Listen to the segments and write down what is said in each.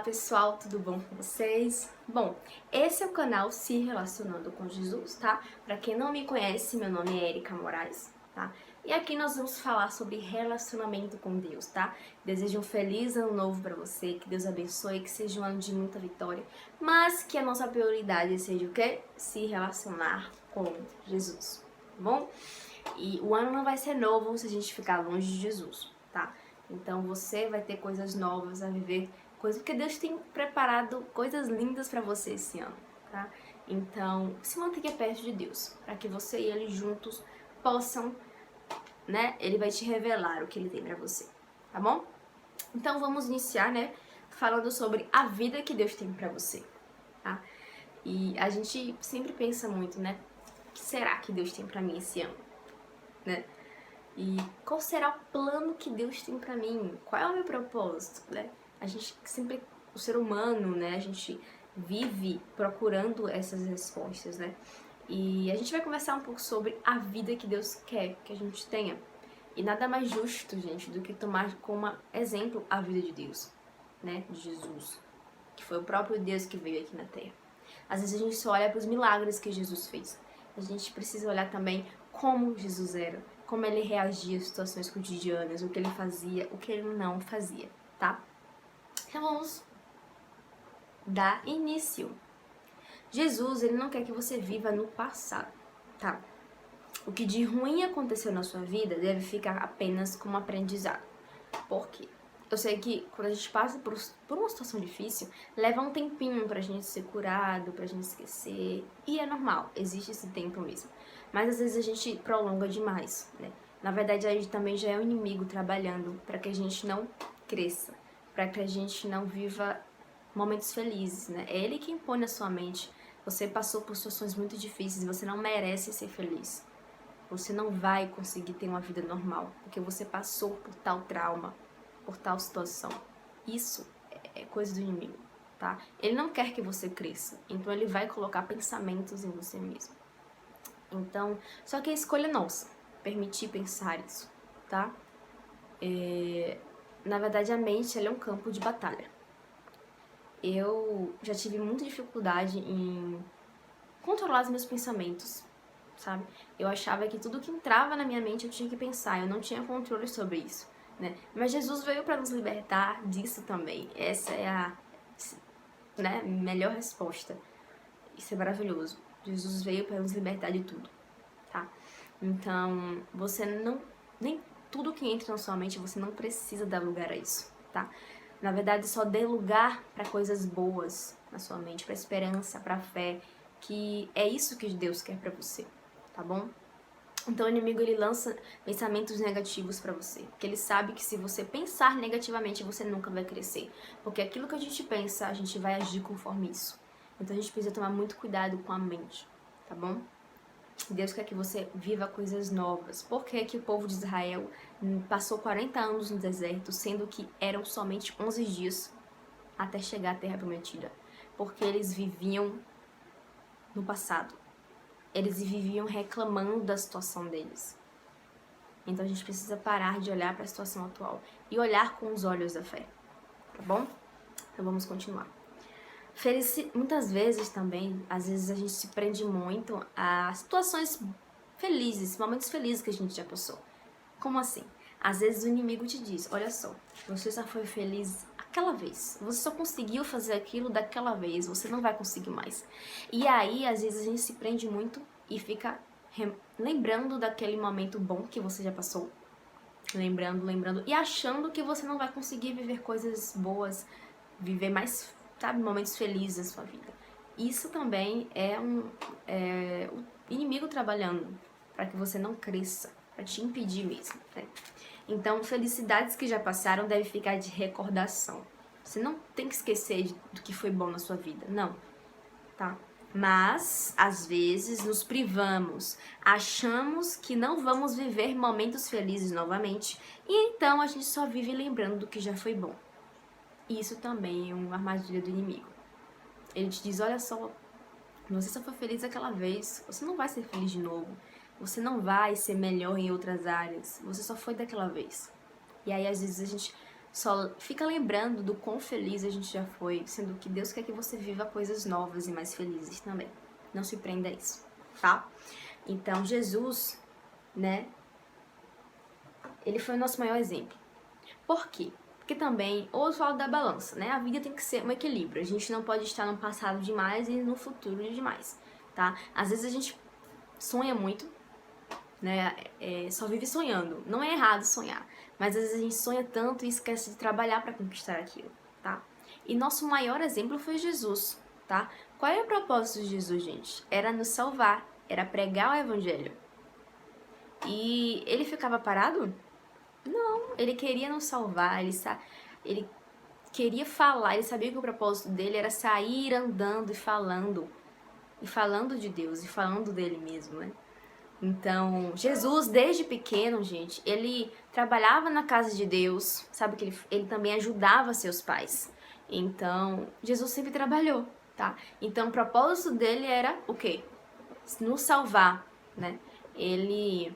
pessoal, tudo bom com vocês? Bom, esse é o canal Se Relacionando com Jesus, tá? Pra quem não me conhece, meu nome é Erika Moraes, tá? E aqui nós vamos falar sobre relacionamento com Deus, tá? Desejo um feliz ano novo pra você, que Deus abençoe, que seja um ano de muita vitória, mas que a nossa prioridade seja o quê? Se relacionar com Jesus, tá bom? E o ano não vai ser novo se a gente ficar longe de Jesus, tá? Então você vai ter coisas novas a viver, coisas porque Deus tem preparado coisas lindas pra você esse ano, tá? Então se mantenha perto de Deus, para que você e Ele juntos possam, né? Ele vai te revelar o que Ele tem pra você, tá bom? Então vamos iniciar, né? Falando sobre a vida que Deus tem pra você, tá? E a gente sempre pensa muito, né? O que será que Deus tem pra mim esse ano, né? E qual será o plano que Deus tem pra mim? Qual é o meu propósito, né? A gente sempre, o ser humano, né? A gente vive procurando essas respostas, né? E a gente vai conversar um pouco sobre a vida que Deus quer que a gente tenha. E nada mais justo, gente, do que tomar como exemplo a vida de Deus, né? De Jesus, que foi o próprio Deus que veio aqui na Terra. Às vezes a gente só olha para os milagres que Jesus fez. A gente precisa olhar também como Jesus era, como ele reagia às situações cotidianas, o que ele fazia, o que ele não fazia, tá? Então vamos dar início. Jesus, ele não quer que você viva no passado, tá? O que de ruim aconteceu na sua vida deve ficar apenas como aprendizado. Por quê? Eu sei que quando a gente passa por uma situação difícil, leva um tempinho pra gente ser curado, pra gente esquecer. E é normal, existe esse tempo mesmo. Mas às vezes a gente prolonga demais, né? Na verdade, aí também já é o inimigo trabalhando para que a gente não cresça, para que a gente não viva momentos felizes, né? É ele que impõe na sua mente. Você passou por situações muito difíceis e você não merece ser feliz. Você não vai conseguir ter uma vida normal, porque você passou por tal trauma, por tal situação. Isso é coisa do inimigo, tá? Ele não quer que você cresça, então ele vai colocar pensamentos em você mesmo. Então, só que a escolha é nossa, permitir pensar isso, tá? Na verdade, a mente ela é um campo de batalha. Eu já tive muita dificuldade em controlar os meus pensamentos, sabe? Eu achava que tudo que entrava na minha mente eu tinha que pensar, eu não tinha controle sobre isso, né? Mas Jesus veio para nos libertar disso também. Essa é a, né, melhor resposta. Isso é maravilhoso. Jesus veio para nos libertar de tudo, tá? Então, você não, nem tudo que entra na sua mente, você não precisa dar lugar a isso, tá? Na verdade, só dê lugar para coisas boas na sua mente, para esperança, para fé, que é isso que Deus quer para você, tá bom? Então o inimigo ele lança pensamentos negativos para você, porque ele sabe que se você pensar negativamente, você nunca vai crescer, porque aquilo que a gente pensa, a gente vai agir conforme isso. Então a gente precisa tomar muito cuidado com a mente, tá bom? Deus quer que você viva coisas novas. Por que que o povo de Israel passou 40 anos no deserto, sendo que eram somente 11 dias até chegar à Terra Prometida? Porque eles viviam no passado. Eles viviam reclamando da situação deles. Então a gente precisa parar de olhar para a situação atual e olhar com os olhos da fé, tá bom? Então vamos continuar. Muitas vezes também, às vezes a gente se prende muito a situações felizes, momentos felizes que a gente já passou. Como assim? Às vezes o inimigo te diz, olha só, você só foi feliz aquela vez, você só conseguiu fazer aquilo daquela vez, você não vai conseguir mais. E aí, às vezes a gente se prende muito e fica lembrando daquele momento bom que você já passou, lembrando, e achando que você não vai conseguir viver coisas boas, viver mais, sabe, momentos felizes da sua vida. Isso também é o inimigo trabalhando para que você não cresça, para te impedir mesmo, né? Então, felicidades que já passaram devem ficar de recordação. Você não tem que esquecer do que foi bom na sua vida, não, tá? Mas, às vezes, nos privamos, achamos que não vamos viver momentos felizes novamente, e então a gente só vive lembrando do que já foi bom. Isso também é uma armadilha do inimigo. Ele te diz, olha só, você só foi feliz aquela vez, você não vai ser feliz de novo, você não vai ser melhor em outras áreas, você só foi daquela vez. E aí, às vezes, a gente Só fica lembrando do quão feliz a gente já foi, sendo que Deus quer que você viva coisas novas e mais felizes também. Não se prenda a isso, tá? Então, Jesus, né, ele foi o nosso maior exemplo. Por quê? Porque também, ou eu falo da balança, né? A vida tem que ser um equilíbrio. A gente não pode estar no passado demais e no futuro demais, tá? Às vezes a gente sonha muito, né? Só vive sonhando. Não é errado sonhar, mas às vezes a gente sonha tanto e esquece de trabalhar para conquistar aquilo, tá? E nosso maior exemplo foi Jesus, tá? Qual é o propósito de Jesus, gente? Era nos salvar, era pregar o evangelho. E ele ficava parado? Não, ele queria nos salvar, ele queria falar, ele sabia que o propósito dele era sair andando e falando de Deus, e falando dele mesmo, né? Então, Jesus, desde pequeno, gente, ele trabalhava na casa de Deus, sabe que ele também ajudava seus pais. Então, Jesus sempre trabalhou, tá? Então, o propósito dele era o quê? Nos salvar, né? Ele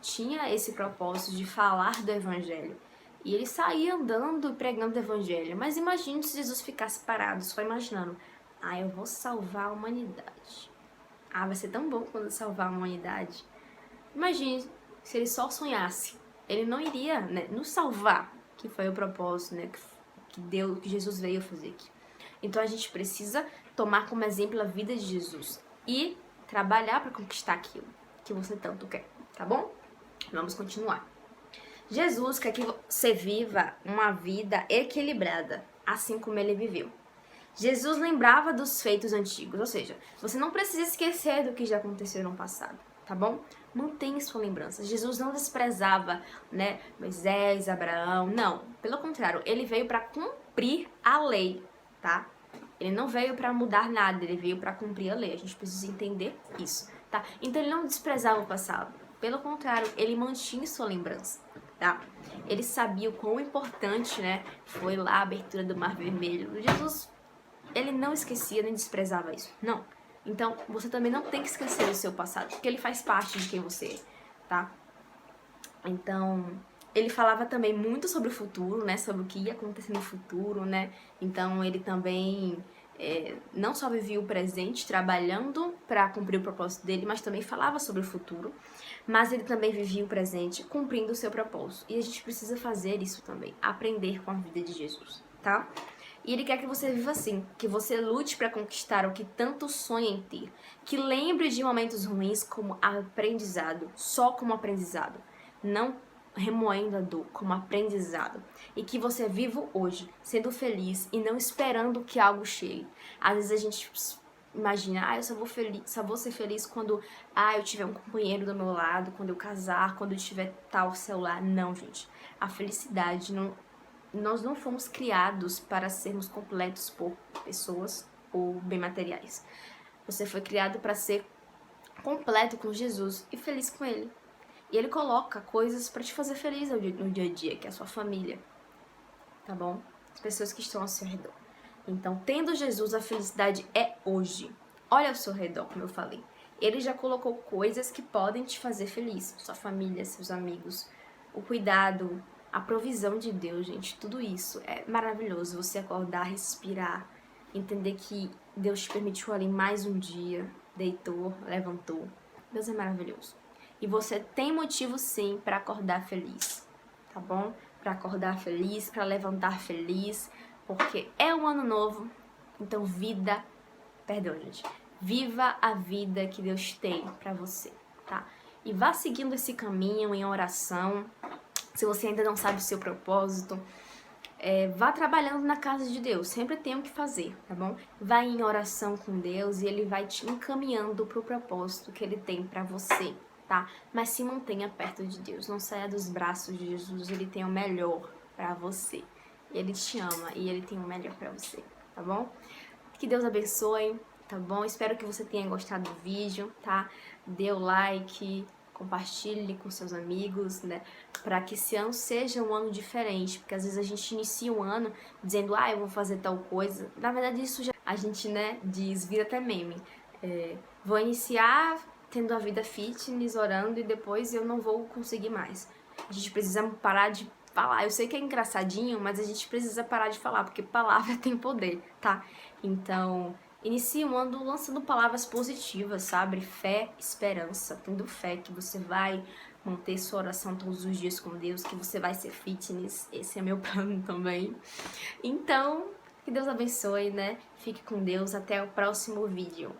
tinha esse propósito de falar do evangelho. E ele saía andando e pregando o evangelho. Mas imagine se Jesus ficasse parado, só imaginando. Ah, eu vou salvar a humanidade. Ah, vai ser tão bom quando eu salvar a humanidade. Imagine se ele só sonhasse. Ele não iria, né, nos salvar, que foi o propósito, né, que Jesus veio fazer aqui. Então a gente precisa tomar como exemplo a vida de Jesus e trabalhar para conquistar aquilo que você tanto quer, tá bom? Vamos continuar. Jesus quer que você viva uma vida equilibrada, assim como ele viveu. Jesus lembrava dos feitos antigos, ou seja, você não precisa esquecer do que já aconteceu no passado, tá bom? Mantenha sua lembrança. Jesus não desprezava, né, Moisés, Abraão, não. Pelo contrário, ele veio para cumprir a lei, tá? Ele não veio para mudar nada, ele veio para cumprir a lei. A gente precisa entender isso, tá? Então ele não desprezava o passado. Pelo contrário, ele mantinha sua lembrança, tá? Ele sabia o quão importante, né, foi lá a abertura do Mar Vermelho. Jesus, ele não esquecia nem desprezava isso, não. Então, você também não tem que esquecer o seu passado, porque ele faz parte de quem você é, tá? Então, ele falava também muito sobre o futuro, né? Sobre o que ia acontecer no futuro, né? Então, ele também não só vivia o presente trabalhando para cumprir o propósito dele, mas também falava sobre o futuro. Mas ele também vivia o presente cumprindo o seu propósito. E a gente precisa fazer isso também, aprender com a vida de Jesus, tá? E ele quer que você viva assim, que você lute para conquistar o que tanto sonha em ter, que lembre de momentos ruins como aprendizado, só como aprendizado, não remoendo a dor, como aprendizado, e que você viva hoje, sendo feliz e não esperando que algo chegue. Às vezes a gente imagina, eu só vou ser feliz quando eu tiver um companheiro do meu lado, quando eu casar, quando eu tiver tal celular. Não, gente. A felicidade não. Nós não fomos criados para sermos completos por pessoas ou bem materiais. Você foi criado para ser completo com Jesus e feliz com Ele. E Ele coloca coisas para te fazer feliz no dia a dia, que é a sua família, tá bom? As pessoas que estão ao seu redor. Então, tendo Jesus, a felicidade é hoje. Olha ao seu redor, como eu falei. Ele já colocou coisas que podem te fazer feliz. Sua família, seus amigos, o cuidado, a provisão de Deus, gente. Tudo isso é maravilhoso. Você acordar, respirar, entender que Deus te permitiu ali mais um dia, deitou, levantou. Deus é maravilhoso. E você tem motivo sim para acordar feliz, tá bom? Para acordar feliz, para levantar feliz, porque é um ano novo. Então viva a vida que Deus tem para você, tá? E vá seguindo esse caminho em oração. Se você ainda não sabe o seu propósito, vá trabalhando na casa de Deus. Sempre tem o que fazer, tá bom? Vá em oração com Deus e Ele vai te encaminhando pro propósito que Ele tem para você, tá? Mas se mantenha perto de Deus. Não saia dos braços de Jesus. Ele tem o melhor para você. Ele te ama e Ele tem o melhor para você, tá bom? Que Deus abençoe, tá bom? Espero que você tenha gostado do vídeo, tá? Dê o like, compartilhe com seus amigos, né? Para que esse ano seja um ano diferente, porque às vezes a gente inicia um ano dizendo, eu vou fazer tal coisa. Na verdade, isso já a gente, né, diz, vira até meme. Vou iniciar tendo a vida fitness, orando, e depois eu não vou conseguir mais. A gente precisa parar de falar. Eu sei que é engraçadinho, mas a gente precisa parar de falar, porque palavra tem poder, tá? Então, inicie o ano lançando palavras positivas, sabe? Fé, esperança, tendo fé que você vai manter sua oração todos os dias com Deus, que você vai ser fitness. Esse é meu plano também. Então, que Deus abençoe, né? Fique com Deus. Até o próximo vídeo.